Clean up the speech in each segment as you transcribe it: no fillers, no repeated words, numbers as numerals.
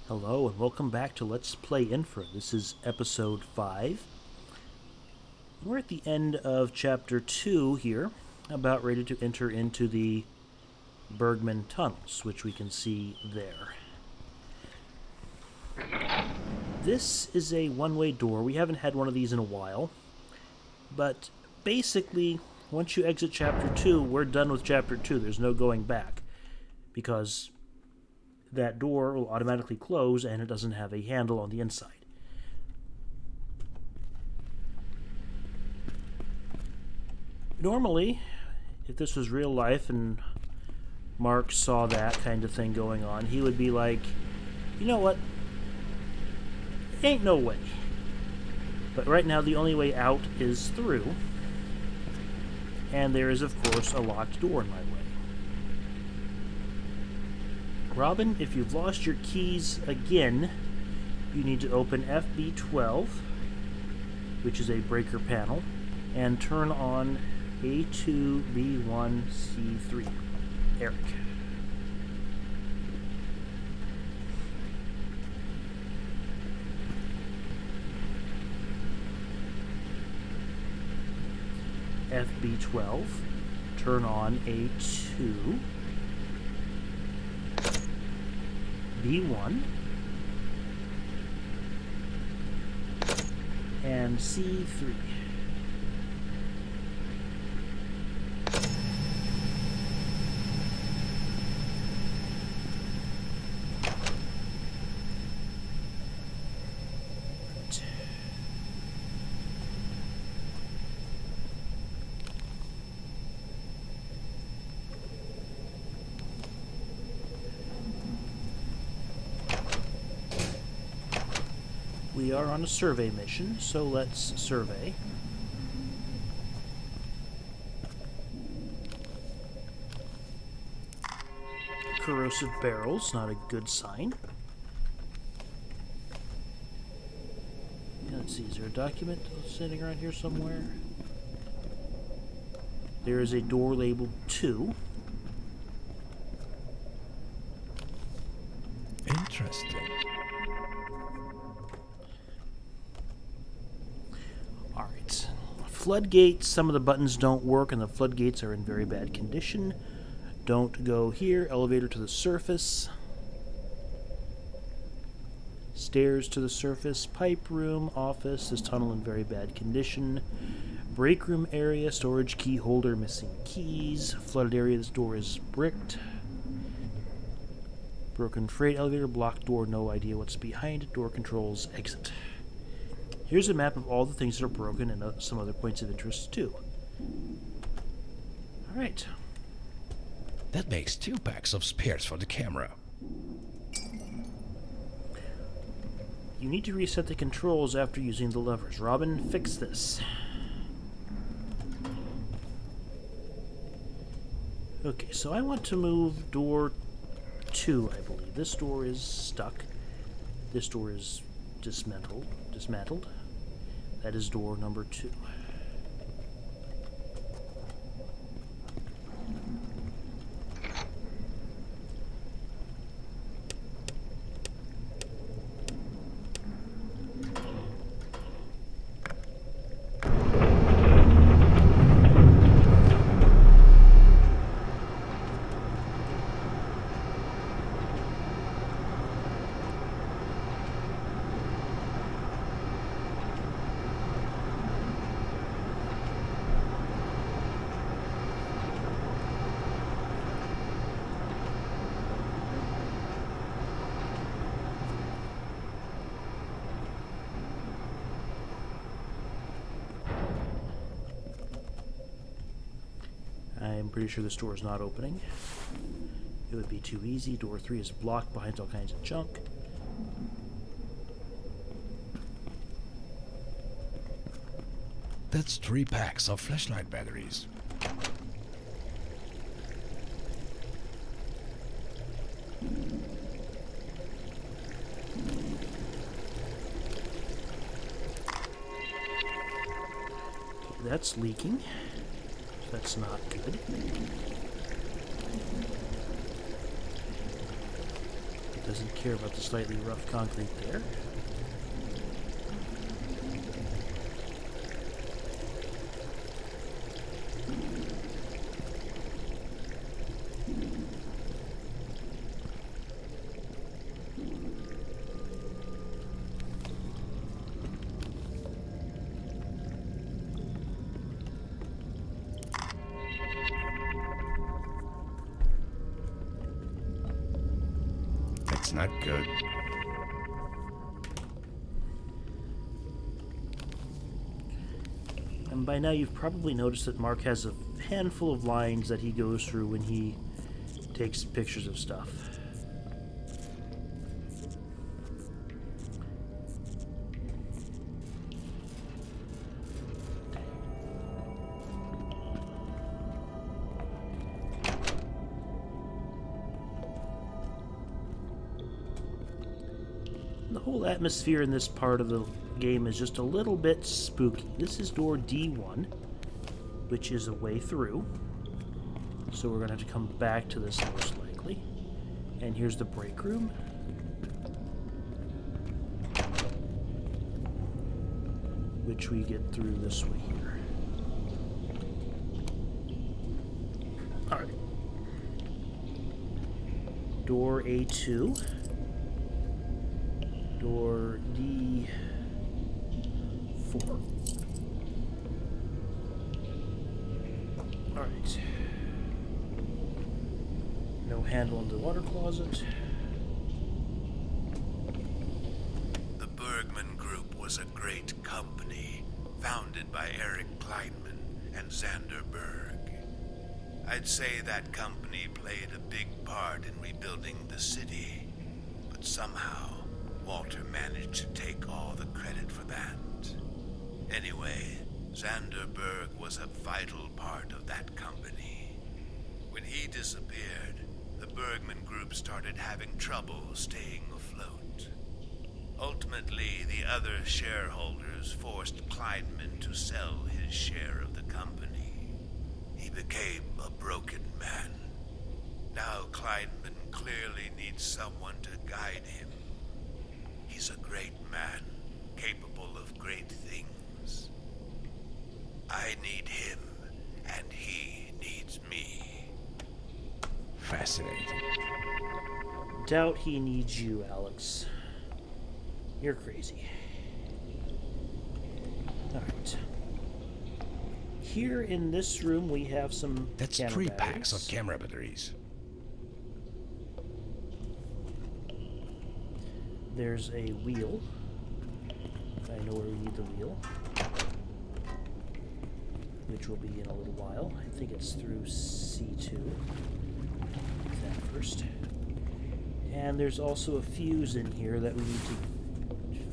Hello and welcome back to Let's Play Infra. This is episode 5. We're at the end of chapter 2 here, about ready to enter into the Bergmann tunnels, which we can see there. This is a one-way door. We haven't had one of these in a while, but basically, once you exit chapter 2, we're done with chapter 2. There's no going back, because that door will automatically close and it doesn't have a handle on the inside. Normally, if this was real life and Mark saw that kind of thing going on, he would be like, you know what? Ain't no way. But right now the only way out is through. And there is, of course, a locked door in my way. Robin, if you've lost your keys again, you need to open FB12, which is a breaker panel, and turn on A2B1C3. Eric. FB12, turn on A2, B1, and C3. We are on a survey mission, so let's survey. Corrosive barrels, not a good sign. Let's see, is there a document sitting around here somewhere? There is a door labeled 2. Interesting. Alright. Floodgates, some of the buttons don't work and the floodgates are in very bad condition. Don't go here. Elevator to the surface. Stairs to the surface. Pipe room. Office. This tunnel in very bad condition. Break room area. Storage key holder missing keys. Flooded area. This door is bricked. Broken freight elevator. Blocked door. No idea what's behind it. Door controls. Exit. Here's a map of all the things that are broken and some other points of interest too. Alright. That makes 2 packs of spares for the camera. You need to reset the controls after using the levers. Robin, fix this. Okay, so I want to move door 2, I believe. This door is stuck. This door is dismantled. That is door number 2. I'm pretty sure this door is not opening. It would be too easy. Door 3 is blocked behind all kinds of junk. That's 3 packs of flashlight batteries. That's leaking. That's not good. Doesn't care about the slightly rough concrete there. That's not good. And by now you've probably noticed that Mark has a handful of lines that he goes through when he takes pictures of stuff. The whole atmosphere in this part of the game is just a little bit spooky. This is door D1, which is a way through. So we're going to have to come back to this most likely. And here's the break room. Which we get through this way here. Alright. Door A2. Door D4. Alright. No handle on the water closet. The Bergmann Group was a great company, founded by Eric Kleinman and Xander Berg. I'd say that company played a big part in rebuilding the city, but somehow Walter managed to take all the credit for that. Anyway, Xander Berg was a vital part of that company. When he disappeared, the Bergmann Group started having trouble staying afloat. Ultimately, the other shareholders forced Kleinman to sell his share of the company. He became a broken man. Now Kleinman clearly needs someone to guide him. He's a great man, capable of great things. I need him, and he needs me. Fascinating. Doubt he needs you, Alex. You're crazy. Alright. Here in this room we have some That's camera 3 batteries. packs of camera batteries. There's a wheel. I know where we need the wheel. Which will be in a little while. I think it's through C2. Take that first. And there's also a fuse in here that we need to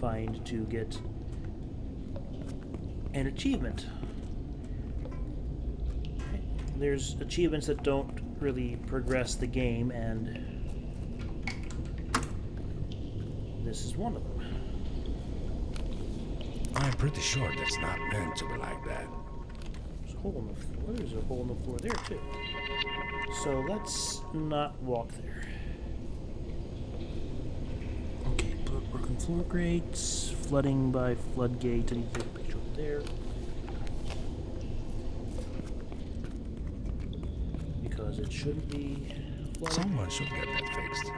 find to get an achievement. There's achievements that don't really progress the game, and this is one of them. I'm pretty sure that's not meant to be like that. There's a hole in the floor. There's a hole in the floor there, too. So let's not walk there. Okay, broken floor grates, flooding by floodgate. I need to take a picture up there. Because it shouldn't be flooded. Someone should get that fixed.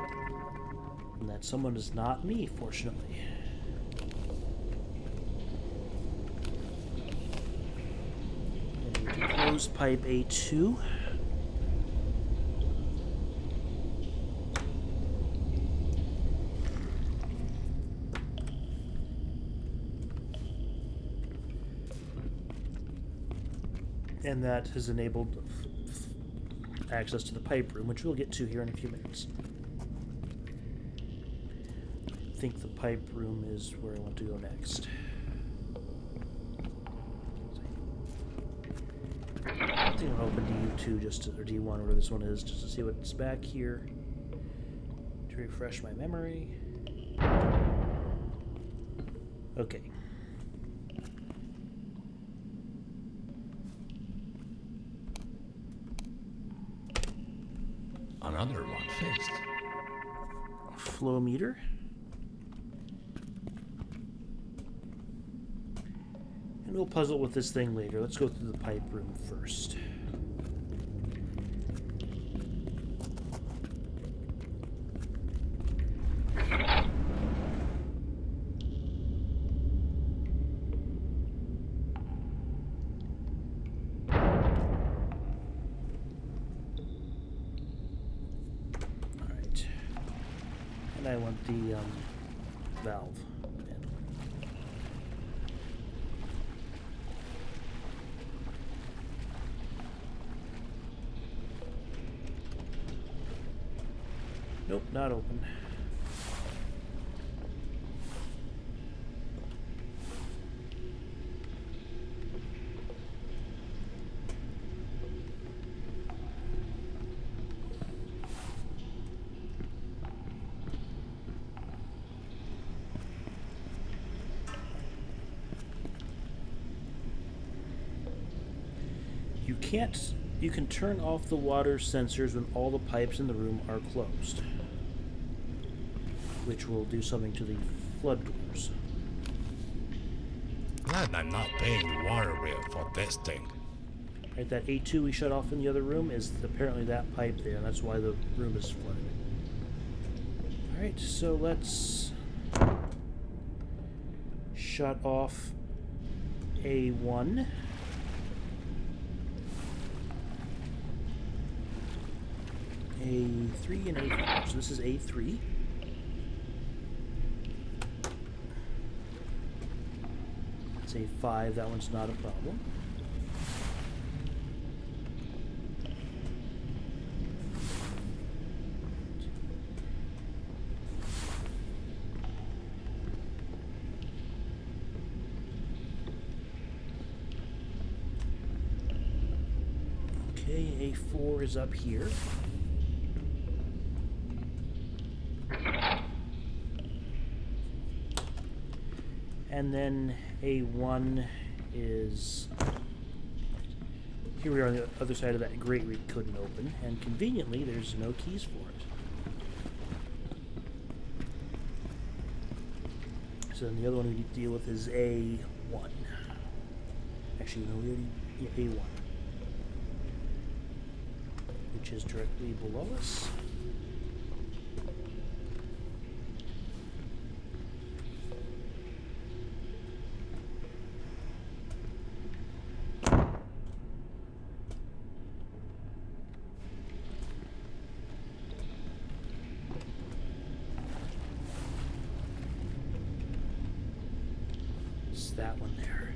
And that someone is not me, fortunately. Close pipe A2. And that has enabled access to the pipe room, which we'll get to here in a few minutes. I think the pipe room is where I want to go next. I think I'll open D2 or D1, where this one is, just to see what's back here. To refresh my memory. Okay. Another one fixed. flow meter. And we'll puzzle with this thing later. Let's go through the pipe room first. And I want the valve panel. Nope, not open. You can turn off the water sensors when all the pipes in the room are closed, which will do something to the flood doors. Glad I'm not paying the water bill for this thing. Right, that A2 we shut off in the other room is apparently that pipe there, and that's why the room is flooded. Alright, so let's shut off A1. A3 and A4. So this is A3. It's A5. That one's not a problem. Okay, A4 is up here. And then A1 is... Here we are on the other side of that grate we couldn't open, and conveniently there's no keys for it. So then the other one we need to deal with is A1. Actually, no, we already... Yeah, A1. Which is directly below us. That one there.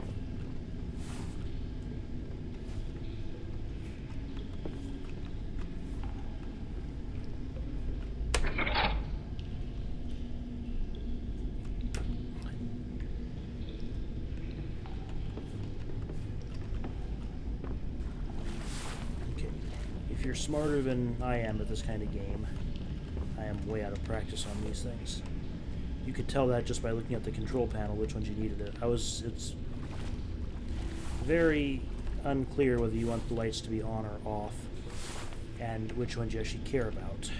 Okay. If you're smarter than I am at this kind of game, I am way out of practice on these things. You could tell that just by looking at the control panel, which ones you needed it. It's very unclear whether you want the lights to be on or off, and which ones you actually care about.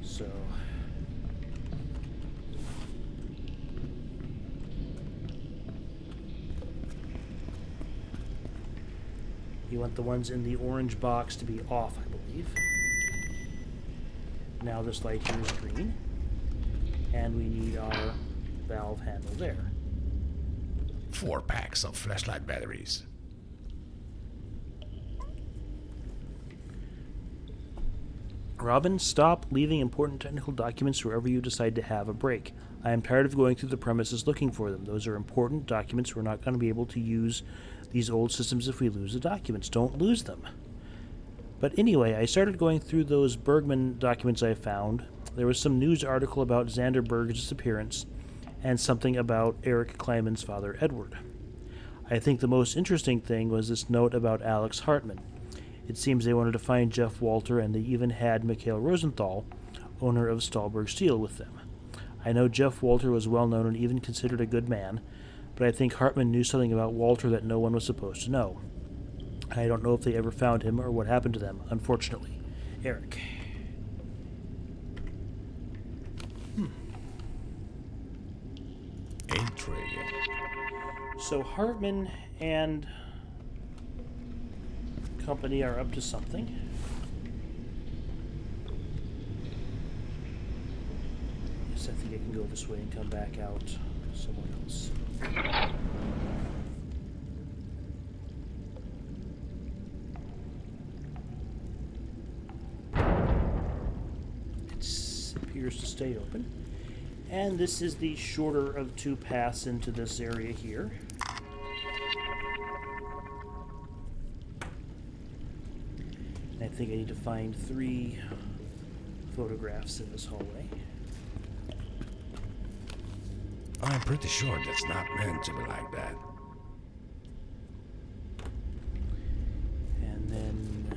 So... you want the ones in the orange box to be off, I believe. Now this light here is green. And we need our valve handle there. 4 packs of flashlight batteries. Robin, stop leaving important technical documents wherever you decide to have a break. I am tired of going through the premises looking for them. Those are important documents. We're not going to be able to use these old systems if we lose the documents. Don't lose them. But anyway, I started going through those Bergmann documents I found. There was some news article about Xander Berg's disappearance and something about Eric Kleinman's father, Edward. I think the most interesting thing was this note about Alex Hartman. It seems they wanted to find Jeff Walter, and they even had Mikhail Rosenthal, owner of Stahlberg Steel, with them. I know Jeff Walter was well known and even considered a good man, but I think Hartman knew something about Walter that no one was supposed to know. I don't know if they ever found him or what happened to them, unfortunately. Eric. So Hartman and company are up to something. Yes, I think I can go this way and come back out somewhere else. It appears to stay open. And this is the shorter of two paths into this area here. I think I need to find 3 photographs in this hallway. I'm pretty sure that's not meant to be like that. And then...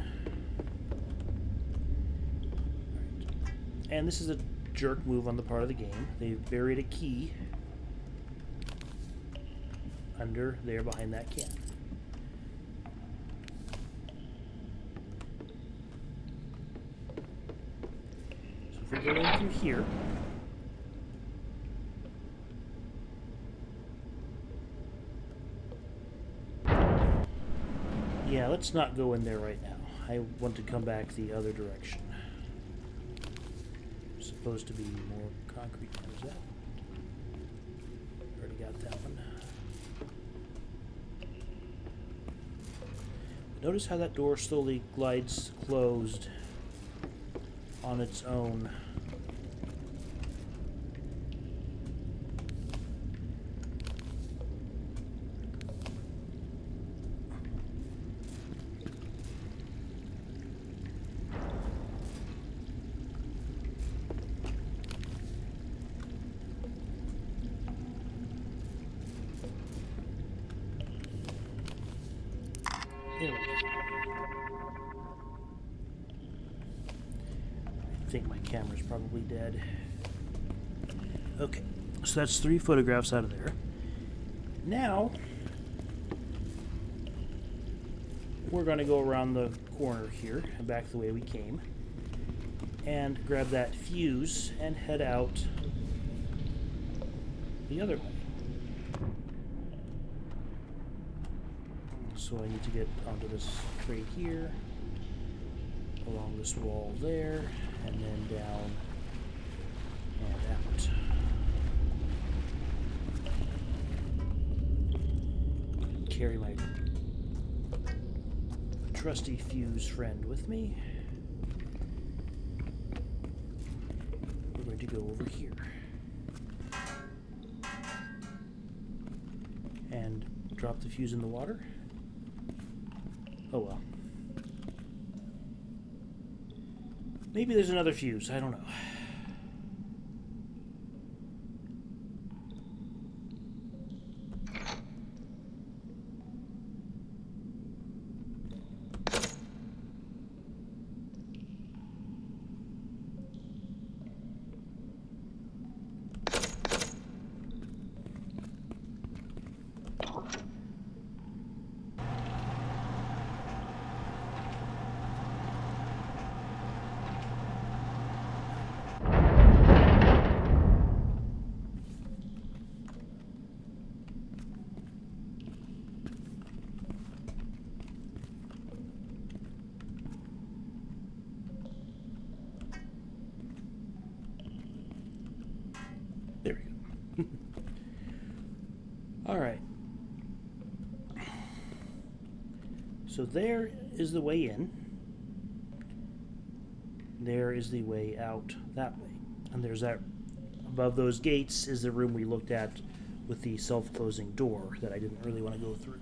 Right. And this is a jerk move on the part of the game. They've buried a key under there behind that can. So if we go in through here, yeah, let's not go in there right now. I want to come back the other direction. Supposed to be more concrete. There's that. Already got that one. Notice how that door slowly glides closed on its own. There we go. I think my camera's probably dead. Okay, so that's 3 photographs out of there. Now, we're going to go around the corner here and back the way we came and grab that fuse and head out the other way. So I need to get onto this crate here, along this wall there, and then down and out. Carry my trusty fuse friend with me. We're going to go over here. And drop the fuse in the water. Oh well. Maybe there's another fuse, I don't know. There we go. All right. So there is the way in. There is the way out that way. And there's that, above those gates is the room we looked at with the self-closing door that I didn't really want to go through.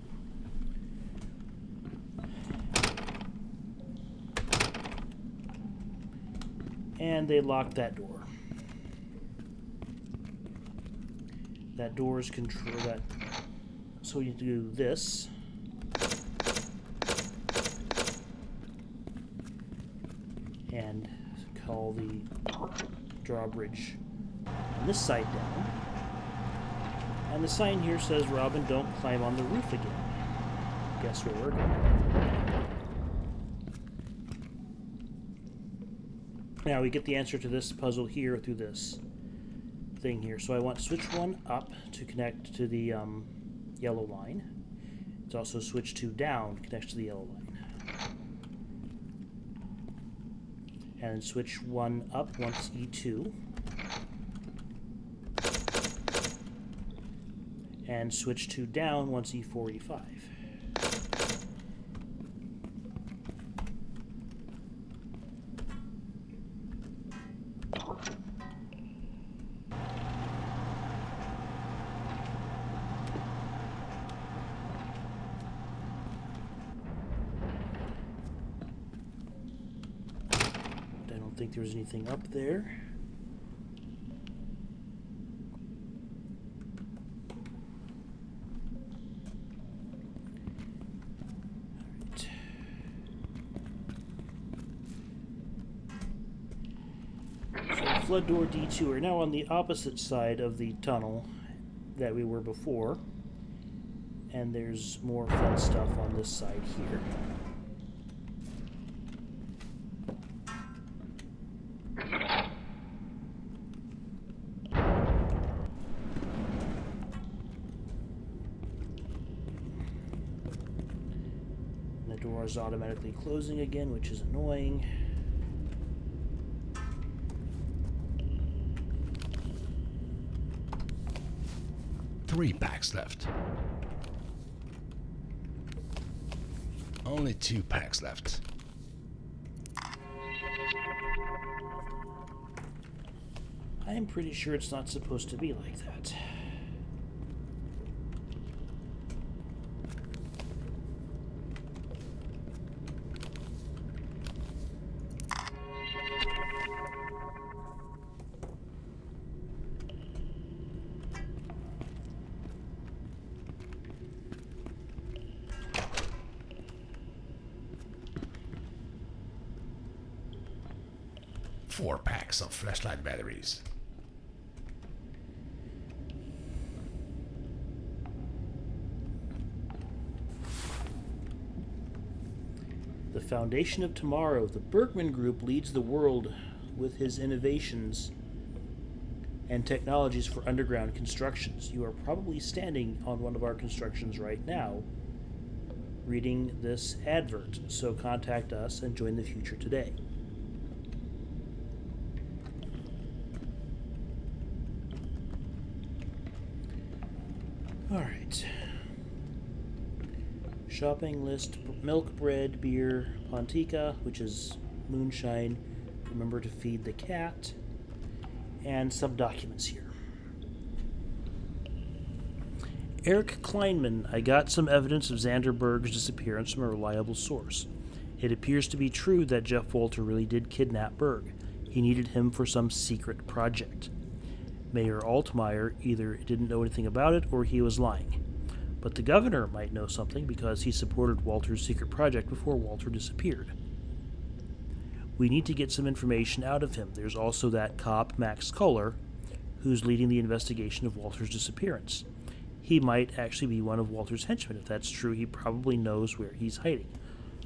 And they locked that door. That door is control that. So you do this. And call the drawbridge on this side down. And the sign here says, Robin, don't climb on the roof again. Guess where we're going. Now we get the answer to this puzzle here through this thing here. So I want switch 1 up to connect to the yellow line. It's also switch 2 down, connects to the yellow line. And switch 1 up once E2. And switch 2 down once E4, E5. I don't think there's anything up there. Flood door D2. We're now on the opposite side of the tunnel that we were before. And there's more fun stuff on this side here. The door is automatically closing again, which is annoying. Three packs left. Only 2 packs left. I am pretty sure it's not supposed to be like that. Four packs of flashlight batteries. The foundation of tomorrow. The Bergmann Group leads the world with his innovations and technologies for underground constructions. You are probably standing on one of our constructions right now, reading this advert, so contact us and join the future today. Alright. Shopping list: milk, bread, beer, Pontica, which is moonshine. Remember to feed the cat. And some documents here. Eric Kleinman. I got some evidence of Xander Berg's disappearance from a reliable source. It appears to be true that Jeff Walter really did kidnap Berg. He needed him for some secret project. Mayor Altmaier either didn't know anything about it or he was lying. But the governor might know something because he supported Walter's secret project before Walter disappeared. We need to get some information out of him. There's also that cop, Max Kohler, who's leading the investigation of Walter's disappearance. He might actually be one of Walter's henchmen. If that's true, he probably knows where he's hiding.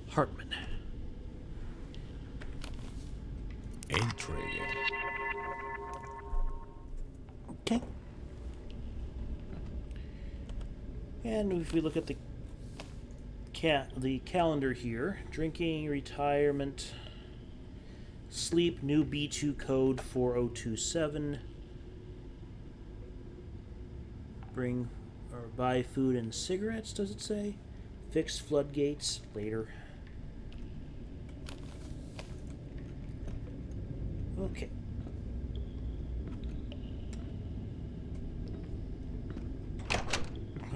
Hartman. Intriguing. Okay. And if we look at the calendar here, drinking, retirement, sleep, new B2 code 4027, bring or buy food and cigarettes, does it say? Fix floodgates later. Okay.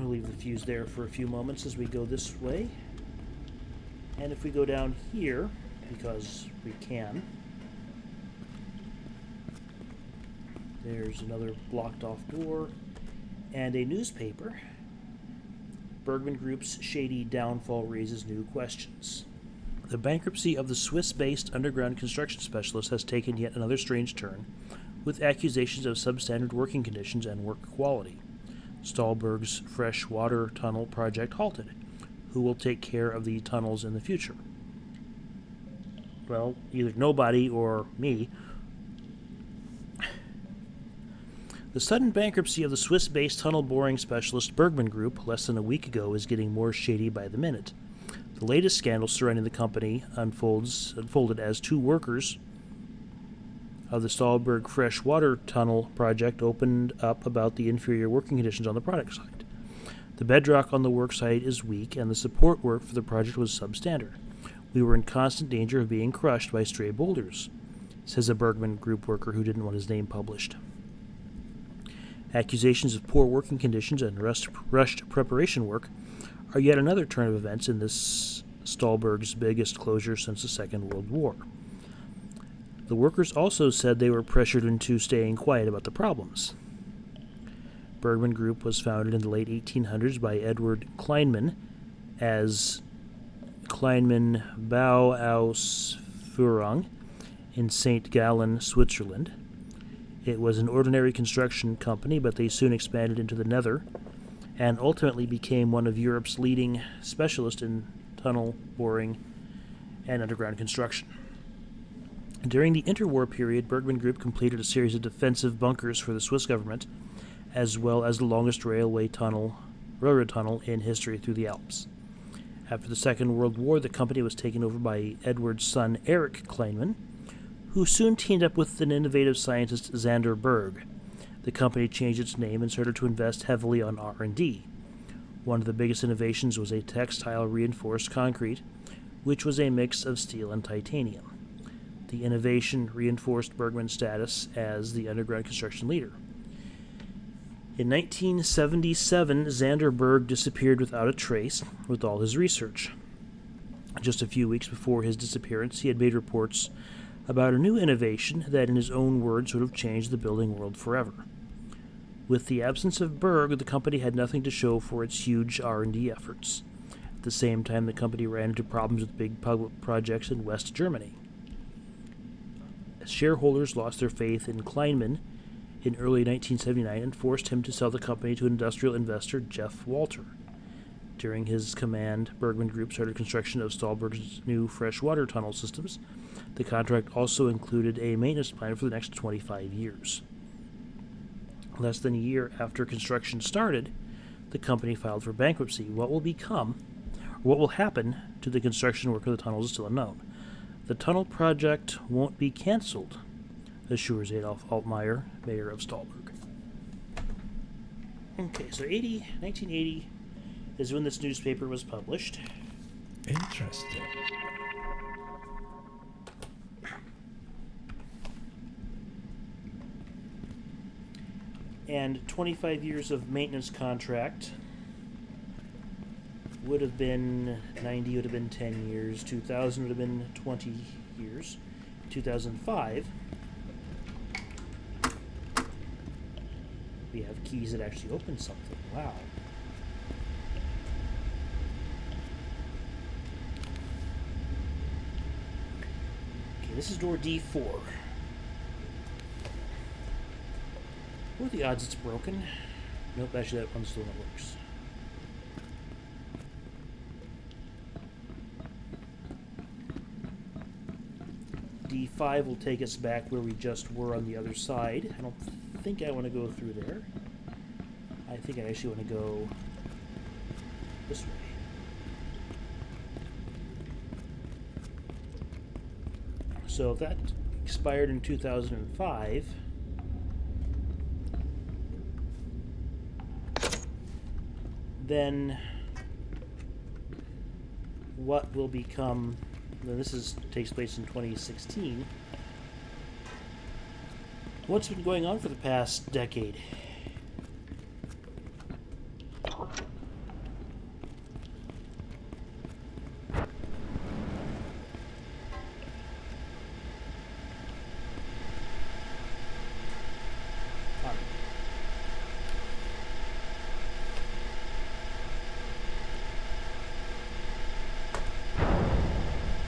I'll leave the fuse there for a few moments as we go this way. And if we go down here, because we can, there's another blocked off door and a newspaper. Bergmann Group's shady downfall raises new questions. The bankruptcy of the Swiss-based underground construction specialist has taken yet another strange turn, with accusations of substandard working conditions and work quality. Stahlberg's freshwater tunnel project halted. Who will take care of the tunnels in the future? Well, either nobody or me. The sudden bankruptcy of the Swiss-based tunnel boring specialist Bergmann Group less than a week ago is getting more shady by the minute. The latest scandal surrounding the company unfolded as two workers of the Stahlberg freshwater tunnel project opened up about the inferior working conditions on the product site. The bedrock on the work site is weak, and the support work for the project was substandard. We were in constant danger of being crushed by stray boulders, says a Bergmann Group worker who didn't want his name published. Accusations of poor working conditions and rushed preparation work are yet another turn of events in this Stahlberg's biggest closure since the Second World War. The workers also said they were pressured into staying quiet about the problems. Bergmann Group was founded in the late 1800s by Edward Kleinman as Kleinman Bauausführung in St. Gallen, Switzerland. It was an ordinary construction company, but they soon expanded into the nether and ultimately became one of Europe's leading specialists in tunnel boring and underground construction. During the interwar period, Bergmann Group completed a series of defensive bunkers for the Swiss government, as well as the longest railroad tunnel in history through the Alps. After the Second World War, the company was taken over by Edward's son Erich Kleinman, who soon teamed up with an innovative scientist Zander Berg. The company changed its name and started to invest heavily on R&D. One of the biggest innovations was a textile-reinforced concrete, which was a mix of steel and titanium. The innovation reinforced Bergmann's status as the underground construction leader. In 1977, Zander Berg disappeared without a trace with all his research. Just a few weeks before his disappearance, he had made reports about a new innovation that, in his own words, would have changed the building world forever. With the absence of Berg, the company had nothing to show for its huge R&D efforts. At the same time, the company ran into problems with big public projects in West Germany. Shareholders lost their faith in Kleinman in early 1979 and forced him to sell the company to industrial investor Jeff Walter. During his command, Bergmann Group started construction of Stahlberg's new freshwater tunnel systems. The contract also included a maintenance plan for the next 25 years. Less than a year after construction started, the company filed for bankruptcy. What will happen to the construction work of the tunnels is still unknown. The tunnel project won't be canceled, assures Adolf Altmaier, mayor of Stahlberg. Okay, so 1980 is when this newspaper was published. Interesting. And 25 years of maintenance contract would have been 90, would have been 10 years, 2000 would have been 20 years, 2005 we have keys that actually open something. Wow. Okay, this is door D4. What are the odds it's broken? Nope, actually that one still works. D5 will take us back where we just were on the other side. I don't think I want to go through there. I think I actually want to go this way. So if that expired in 2005, then what will become, this takes place in 2016, what's been going on for the past decade?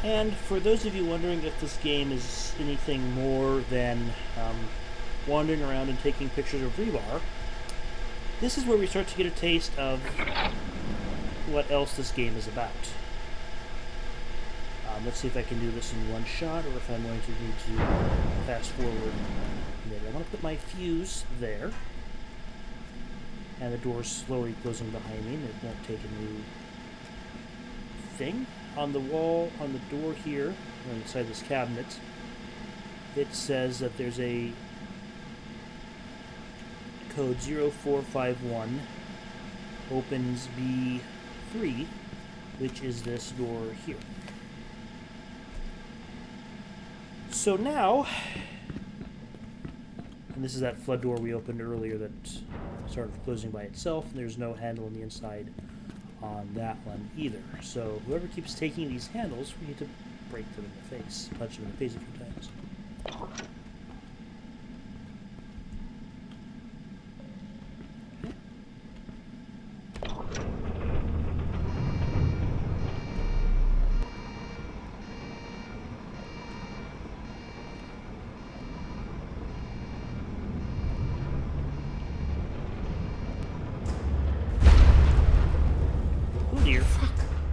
And for those of you wondering if this game is anything more than wandering around and taking pictures of rebar, this is where we start to get a taste of what else this game is about. Let's see if I can do this in one shot, or if I'm going to need to fast forward. Maybe I want to put my fuse there. And the door's slowly closing behind me, and it won't take a new thing. On the wall, on the door here, inside this cabinet, it says that there's a code 0451 opens B3, which is this door here. So now, and this is that flood door we opened earlier that started closing by itself, and there's no handle on the inside on that one either. So whoever keeps taking these handles, we need to break them in the face, punch them in the face a few times.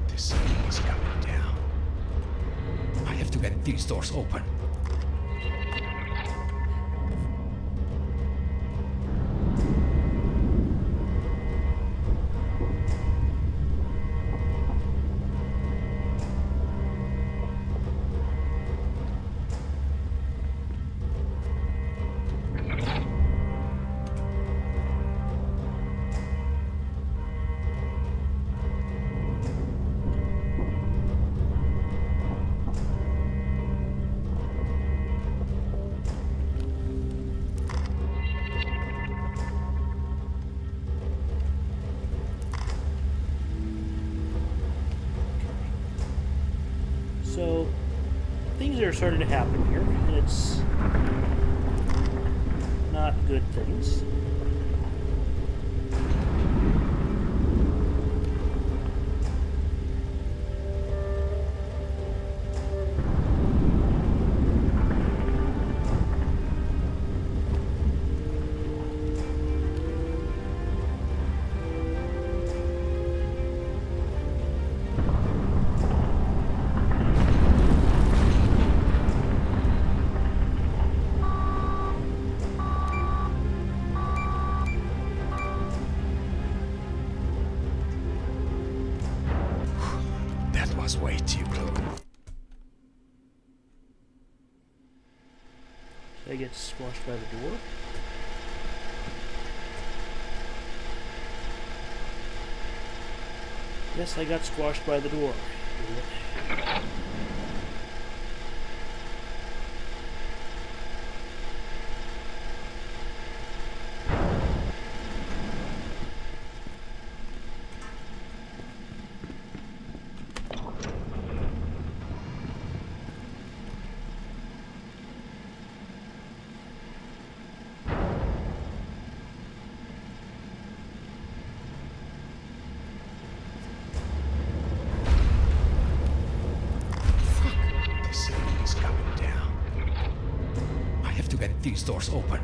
This thing is coming down. I have to get these doors open. So, things are starting to happen here, and it's not good things. Was way too close. Did I get squashed by the door? Yes, I got squashed by the door. Idiot. Get these doors open.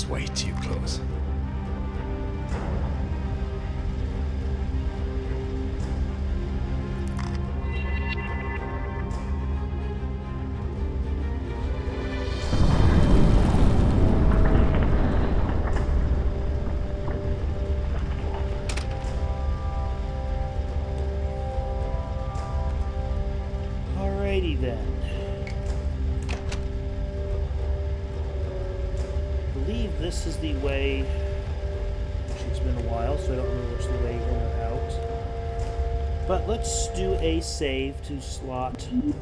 Way too close. Alrighty then. believe this is the way. Actually, it's been a while, so I don't remember which the way in or out. But let's do a save to slot 3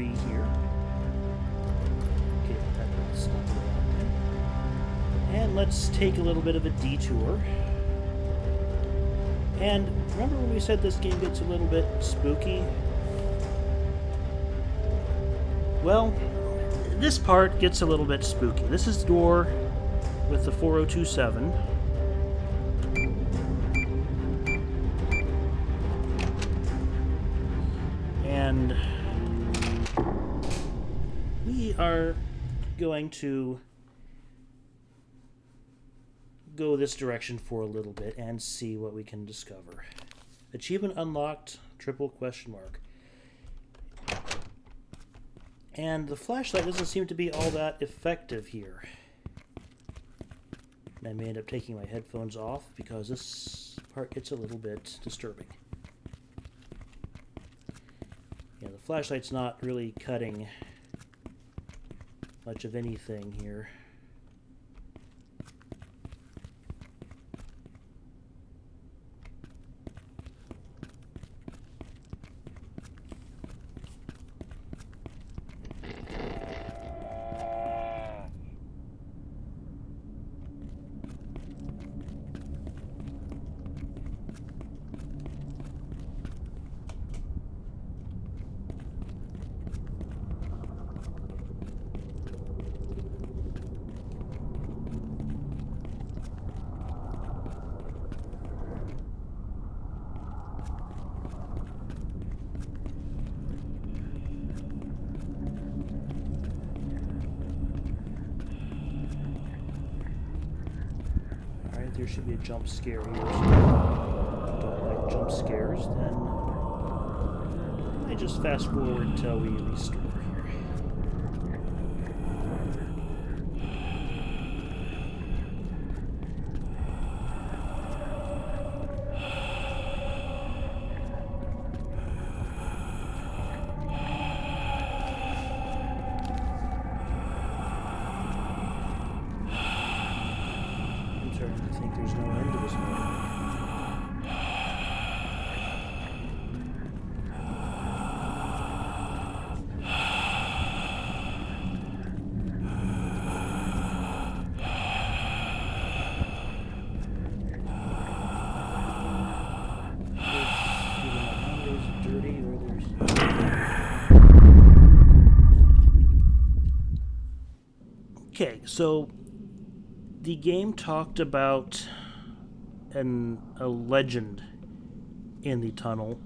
here. Okay, that's not good. And let's take a little bit of a detour. And remember when we said this game gets a little bit spooky? Well, this part gets a little bit spooky. This is the door with the 4027. And we are going to go this direction for a little bit and see what we can discover. Achievement unlocked, triple question mark. And the flashlight doesn't seem to be all that effective here. And I may end up taking my headphones off because this part gets a little bit disturbing. Yeah, the flashlight's not really cutting much of anything here. There should be a jump scare here. So if you don't like jump scares, then I just fast forward until we restore here. I think there's no end to this one. Okay, so the game talked about a legend in the tunnel.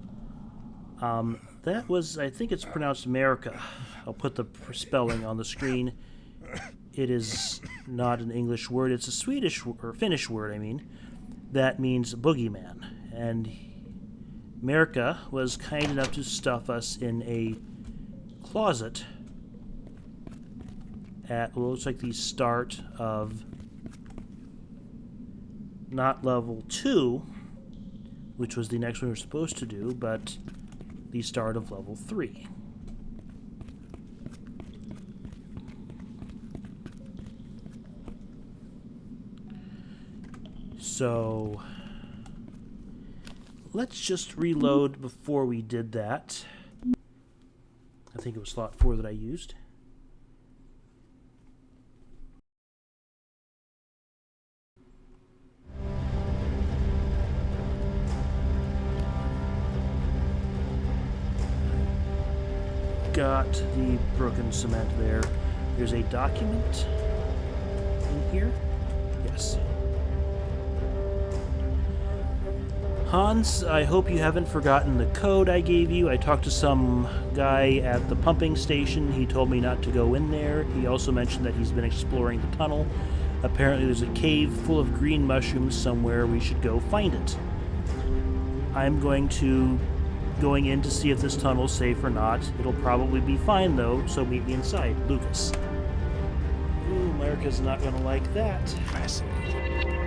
That was, I think it's pronounced America. I'll put the spelling on the screen. It is not an English word. It's a Swedish or Finnish word, I mean, that means boogeyman. And America was kind enough to stuff us in a closet at what looks like the start of not level 2, which was the next one we were supposed to do, but the start of level 3. So let's just reload before we did that. I think it was slot 4 that I used. Got the broken cement there. There's a document in here. Yes. Hans, I hope you haven't forgotten the code I gave you. I talked to some guy at the pumping station. He told me not to go in there. He also mentioned that he's been exploring the tunnel. Apparently there's a cave full of green mushrooms somewhere. We should go find it. I'm going in to see if this tunnel's safe or not. It'll probably be fine though, so meet me inside. Lucas. Ooh, America's not gonna like that. Fascinating.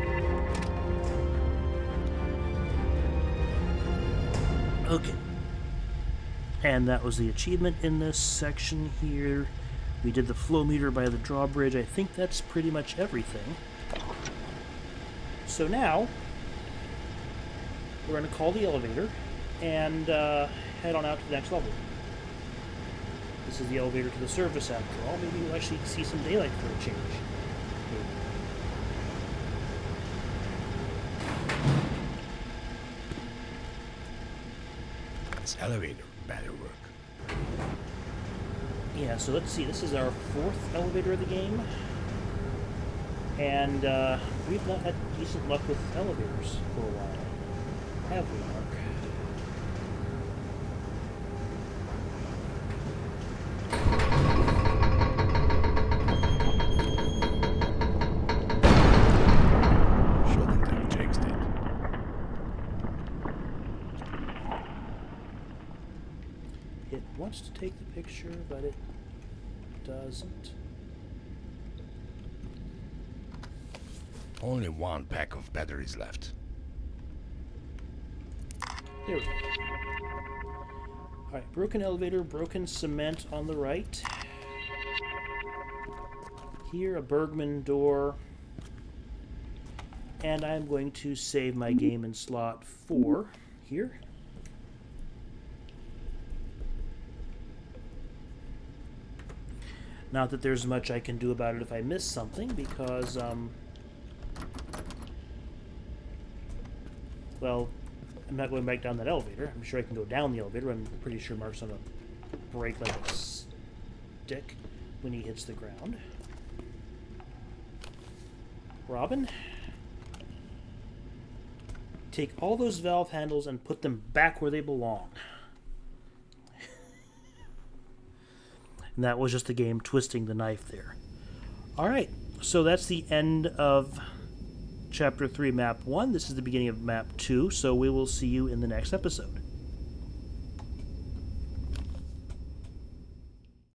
Okay. And that was the achievement in this section here. We did the flow meter by the drawbridge. I think that's pretty much everything. So now, we're going to call the elevator and head on out to the next level. This is the elevator to the surface after all. Maybe we'll actually see some daylight for a change. Maybe. This elevator better work. Yeah, so let's see. This is our 4th elevator of the game. And we've not had decent luck with elevators for a while. Have we, Mark? Shouldn't have jinxed it. It wants to take the picture, but it doesn't. Only 1 pack of batteries left. There we go. Alright, broken elevator, broken cement on the right. Here, a Bergmann door. And I'm going to save my game in slot 4 here. Not that there's much I can do about it if I miss something, because, well, I'm not going back down that elevator. I'm sure I can go down the elevator. I'm pretty sure Mark's going to break like a stick when he hits the ground. Robin, take all those valve handles and put them back where they belong. And that was just the game twisting the knife there. Alright, so that's the end of Chapter 3, Map 1. This is the beginning of Map 2, so we will see you in the next episode.